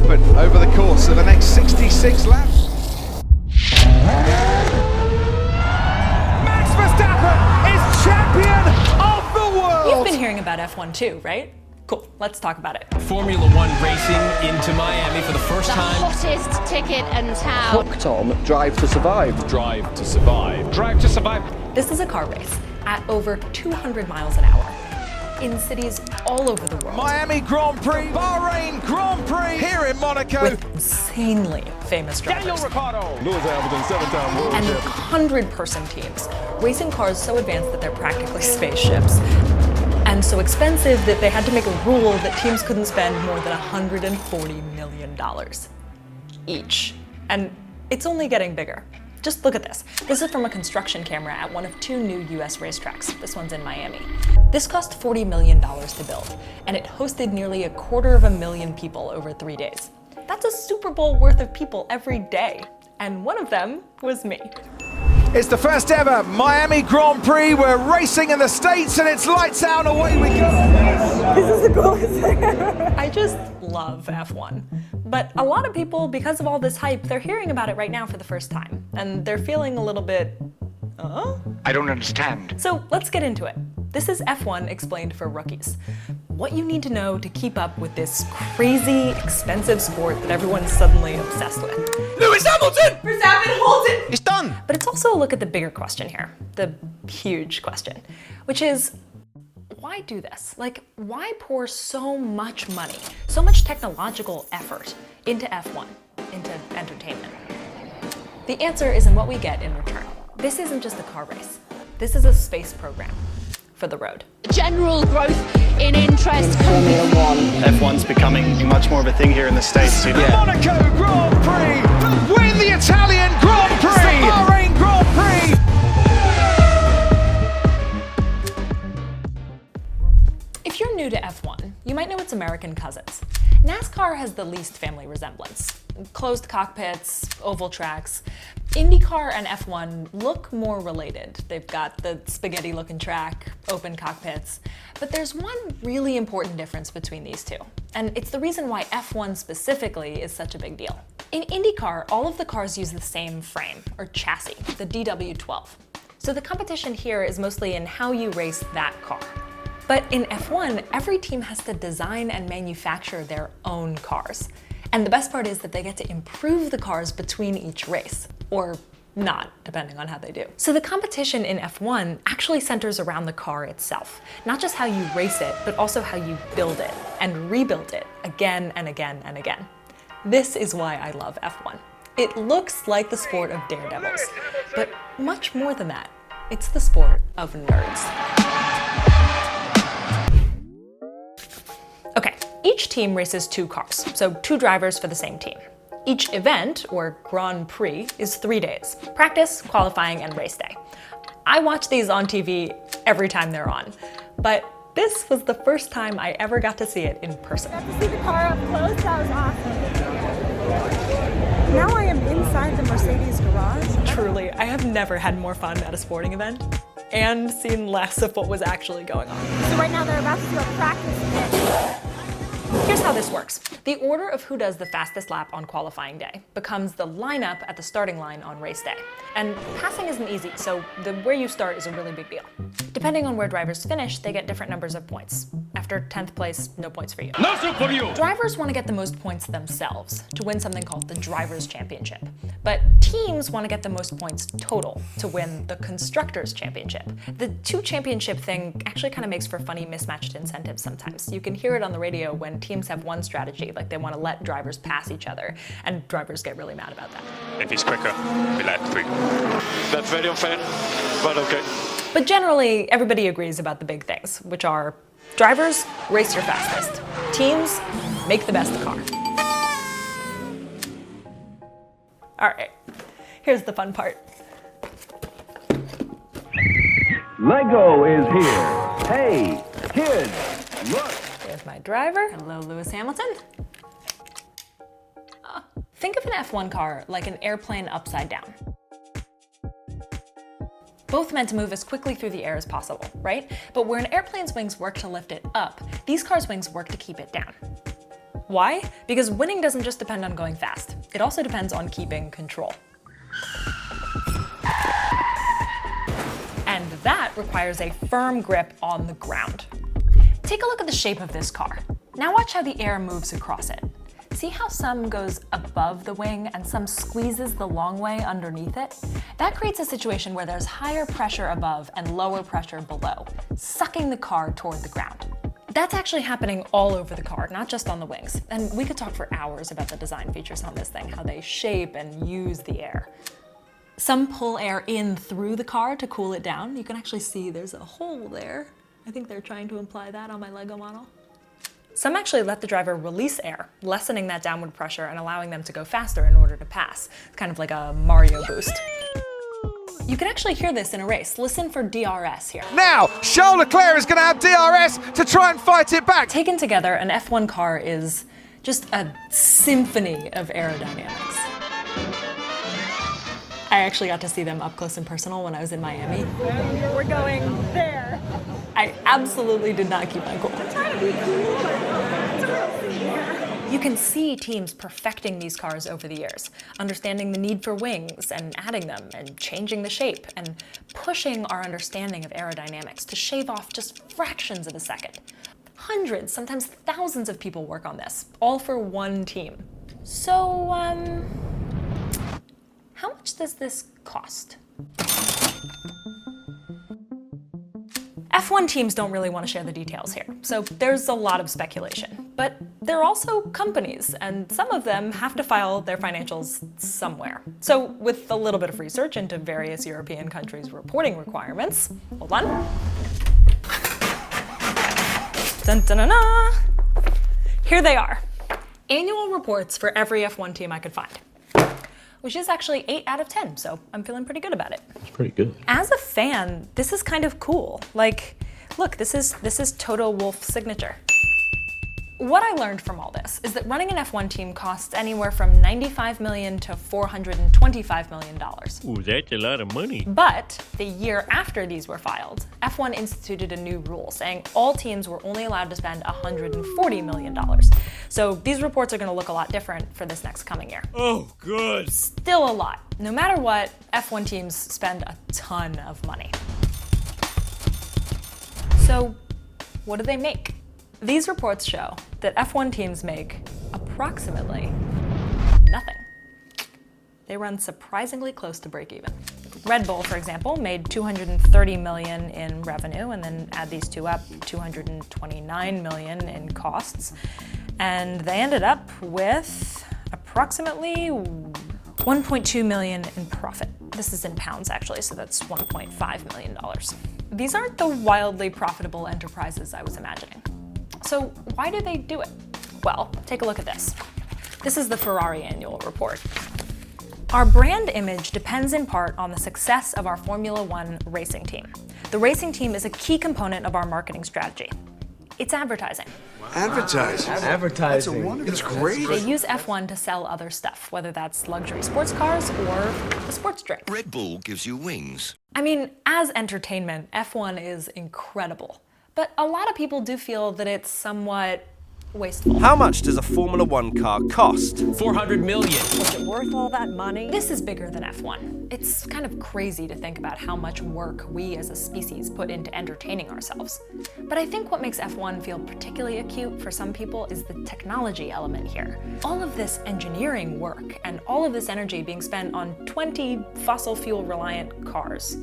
happen over the course of the next 66 laps. Max Verstappen is champion of the world! You've been hearing about F1 too, right? Cool, let's talk about it. Formula One racing into Miami for the first time. The hottest ticket in town. Hooked on Drive to Survive. Drive to Survive. Drive to Survive. This is a car race at over 200 miles an hour in cities all over the world. Miami Grand Prix, Bahrain Grand Prix, here in Monaco. With insanely famous drivers. Daniel Ricciardo. Lewis Hamilton, 7-time world And champion. 100-person teams, racing cars so advanced that they're practically spaceships, and so expensive that they had to make a rule that teams couldn't spend more than $140 million each. And it's only getting bigger. Just look at this. This is from a construction camera at one of 2 new US racetracks. This one's in Miami. This cost $40 million to build, and it hosted nearly 250,000 people over 3 days. That's a Super Bowl worth of people every day. And one of them was me. It's the first ever Miami Grand Prix. We're racing in the States and it's lights out and away we go. This is the coolest thing ever. I just love F1. But a lot of people, because of all this hype, they're hearing about it right now for the first time. And they're feeling a little bit, I don't understand. So let's get into it. This is F1 explained for rookies. What you need to know to keep up with this crazy, expensive sport that everyone's suddenly obsessed with. Lewis Hamilton! Verstappen holds it! It's done! But it's also a look at the bigger question here, the huge question, which is, why do this? Like, why pour so much money, so much technological effort into F1, into entertainment? The answer is in what we get in return. This isn't just a car race. This is a space program for the road. General growth in interest. Formula One. F1's becoming much more of a thing here in the States. The Monaco Grand Prix! The win the Italian Grand Prix! The Bahrain Grand Prix! If you're new to F1, you might know its American cousins. NASCAR has the least family resemblance. Closed cockpits, oval tracks. IndyCar and F1 look more related. They've got the spaghetti-looking track, open cockpits. But there's one really important difference between these two. And it's the reason why F1 specifically is such a big deal. In IndyCar, all of the cars use the same frame, or chassis, the DW12. So the competition here is mostly in how you race that car. But in F1, every team has to design and manufacture their own cars. And the best part is that they get to improve the cars between each race, or not, depending on how they do. So the competition in F1 actually centers around the car itself, not just how you race it, but also how you build it and rebuild it again and again and again. This is why I love F1. It looks like the sport of daredevils, but much more than that. It's the sport of nerds. Okay, each team races 2 cars, so 2 drivers for the same team. Each event, or Grand Prix, is 3 days: practice, qualifying, and race day. I watch these on TV every time they're on, but this was the first time I ever got to see it in person. I got to see the car up close, that was awesome. Now I am inside the Mercedes garage. Truly, I have never had more fun at a sporting event and seen less of what was actually going on. So right now they're about to do a practice pit. Here's how this works. The order of who does the fastest lap on qualifying day becomes the lineup at the starting line on race day. And passing isn't easy, so where you start is a really big deal. Depending on where drivers finish, they get different numbers of points. After 10th place, no points for you. No soup for you! Drivers want to get the most points themselves to win something called the Drivers' Championship. But teams want to get the most points total to win the Constructors' Championship. The 2 championship thing actually kind of makes for funny mismatched incentives sometimes. You can hear it on the radio when teams have one strategy, like they want to let drivers pass each other, and drivers get really mad about that. If he's quicker, we let 3. That's very unfair, but okay. But generally, everybody agrees about the big things, which are drivers, race your fastest. Teams, make the best car. All right, here's the fun part. Lego is here. Hey, kids, look. There's my driver. Hello, Lewis Hamilton. Think of an F1 car like an airplane upside down. Both meant to move as quickly through the air as possible, right? But where an airplane's wings work to lift it up, these cars' wings work to keep it down. Why? Because winning doesn't just depend on going fast. It also depends on keeping control. And that requires a firm grip on the ground. Take a look at the shape of this car. Now watch how the air moves across it. See how some goes above the wing and some squeezes the long way underneath it? That creates a situation where there's higher pressure above and lower pressure below, sucking the car toward the ground. That's actually happening all over the car, not just on the wings. And we could talk for hours about the design features on this thing, how they shape and use the air. Some pull air in through the car to cool it down. You can actually see there's a hole there. I think they're trying to imply that on my Lego model. Some actually let the driver release air, lessening that downward pressure and allowing them to go faster in order to pass. It's kind of like a Mario boost. You can actually hear this in a race. Listen for DRS here. Now, Charles Leclerc is going to have DRS to try and fight it back. Taken together, an F1 car is just a symphony of aerodynamics. I actually got to see them up close and personal when I was in Miami. We're going there. I absolutely did not keep my cool. I'm trying to be cool, but it's a real thing here. You can see teams perfecting these cars over the years, understanding the need for wings and adding them and changing the shape and pushing our understanding of aerodynamics to shave off just fractions of a second. Hundreds, sometimes thousands of people work on this, all for one team. So, how much does this cost? F1 teams don't really want to share the details here, so there's a lot of speculation. But they're also companies, and some of them have to file their financials somewhere. So with a little bit of research into various European countries' reporting requirements, hold on. Dun, dun, dun, dun. Here they are. Annual reports for every F1 team I could find, which is actually 8 out of 10, so I'm feeling pretty good about it. It's pretty good. As a fan, this is kind of cool. Like, look, this is Toto Wolff's signature. What I learned from all this is that running an F1 team costs anywhere from $95 million to $425 million. Ooh, that's a lot of money. But the year after these were filed, F1 instituted a new rule saying all teams were only allowed to spend $140 million. So these reports are going to look a lot different for this next coming year. Oh, good. Still a lot. No matter what, F1 teams spend a ton of money. So what do they make? These reports show that F1 teams make approximately nothing. They run surprisingly close to break even. Red Bull, for example, made $230 million in revenue, and then add these two up, $229 million in costs. And they ended up with approximately $1.2 million in profit. This is in pounds, actually, so that's $1.5 million. These aren't the wildly profitable enterprises I was imagining. So why do they do it? Well, take a look at this. This is the Ferrari annual report. Our brand image depends in part on the success of our Formula One racing team. The racing team is a key component of our marketing strategy. It's advertising. Advertising? Advertising. It's great. They use F1 to sell other stuff, whether that's luxury sports cars or a sports drink. Red Bull gives you wings. I mean, as entertainment, F1 is incredible. But a lot of people do feel that it's somewhat wasteful. How much does a Formula One car cost? $400 million. Was it worth all that money? This is bigger than F1. It's kind of crazy to think about how much work we as a species put into entertaining ourselves. But I think what makes F1 feel particularly acute for some people is the technology element here. All of this engineering work and all of this energy being spent on 20 fossil fuel reliant cars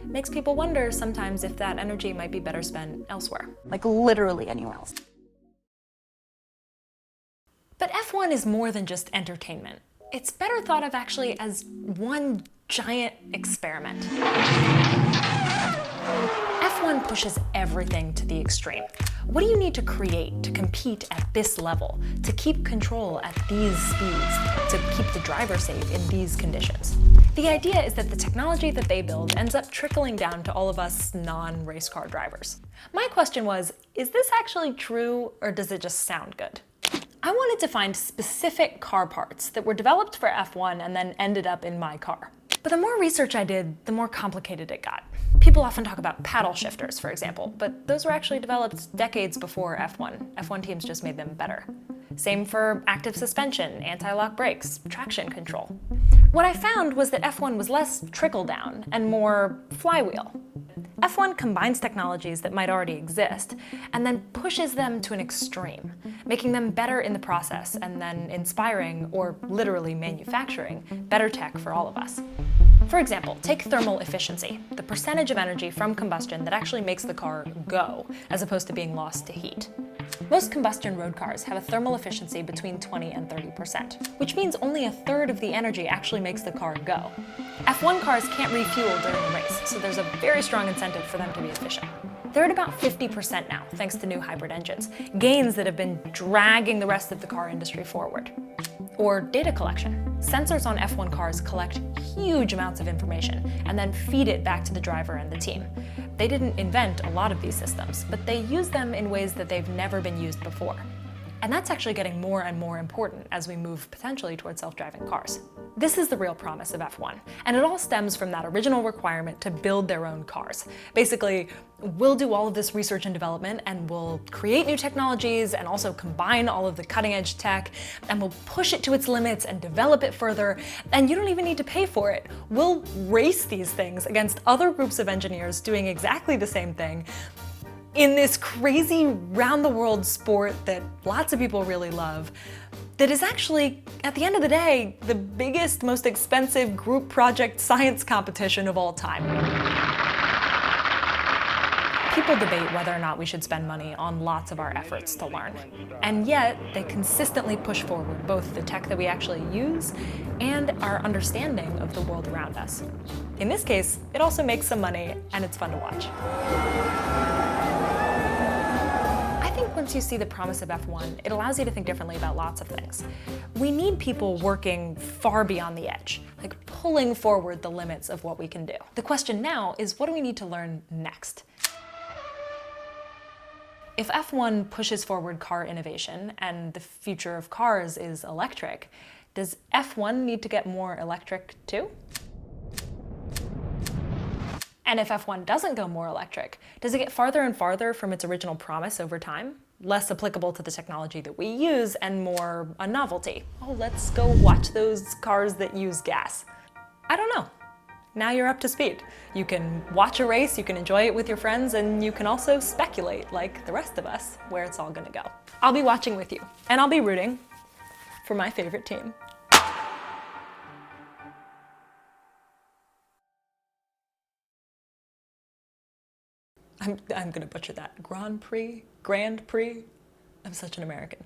makes people wonder sometimes if that energy might be better spent elsewhere. Like literally anywhere else. But F1 is more than just entertainment. It's better thought of actually as one giant experiment. F1 pushes everything to the extreme. What do you need to create to compete at this level, to keep control at these speeds, to keep the driver safe in these conditions? The idea is that the technology that they build ends up trickling down to all of us non-race car drivers. My question was, is this actually true or does it just sound good? I wanted to find specific car parts that were developed for F1 and then ended up in my car. But the more research I did, the more complicated it got. People often talk about paddle shifters, for example, but those were actually developed decades before F1. F1 teams just made them better. Same for active suspension, anti-lock brakes, traction control. What I found was that F1 was less trickle-down and more flywheel. F1 combines technologies that might already exist and then pushes them to an extreme, making them better in the process and then inspiring, or literally manufacturing, better tech for all of us. For example, take thermal efficiency, the percentage of energy from combustion that actually makes the car go, as opposed to being lost to heat. Most combustion road cars have a thermal efficiency between 20 and 30%, which means only a third of the energy actually makes the car go. F1 cars can't refuel during the race, so there's a very strong incentive for them to be efficient. They're at about 50% now, thanks to new hybrid engines, gains that have been dragging the rest of the car industry forward. Or data collection. Sensors on F1 cars collect huge amounts of information and then feed it back to the driver and the team. They didn't invent a lot of these systems, but they use them in ways that they've never been used before. And that's actually getting more and more important as we move potentially towards self-driving cars. This is the real promise of F1, and it all stems from that original requirement to build their own cars. Basically, we'll do all of this research and development, and we'll create new technologies and also combine all of the cutting-edge tech, and we'll push it to its limits and develop it further, and you don't even need to pay for it. We'll race these things against other groups of engineers doing exactly the same thing in this crazy round-the-world sport that lots of people really love, that is actually, at the end of the day, the biggest, most expensive group project science competition of all time. People debate whether or not we should spend money on lots of our efforts to learn. And yet, they consistently push forward both the tech that we actually use and our understanding of the world around us. In this case, it also makes some money, and it's fun to watch. Once you see the promise of F1, it allows you to think differently about lots of things. We need people working far beyond the edge, like pulling forward the limits of what we can do. The question now is, what do we need to learn next? If F1 pushes forward car innovation and the future of cars is electric, does F1 need to get more electric too? And if F1 doesn't go more electric, does it get farther and farther from its original promise over time? Less applicable to the technology that we use and more a novelty. Oh, let's go watch those cars that use gas. I don't know. Now you're up to speed. You can watch a race, you can enjoy it with your friends, and you can also speculate, like the rest of us, where it's all gonna go. I'll be watching with you, and I'll be rooting for my favorite team. I'm gonna butcher that. Grand Prix? I'm such an American.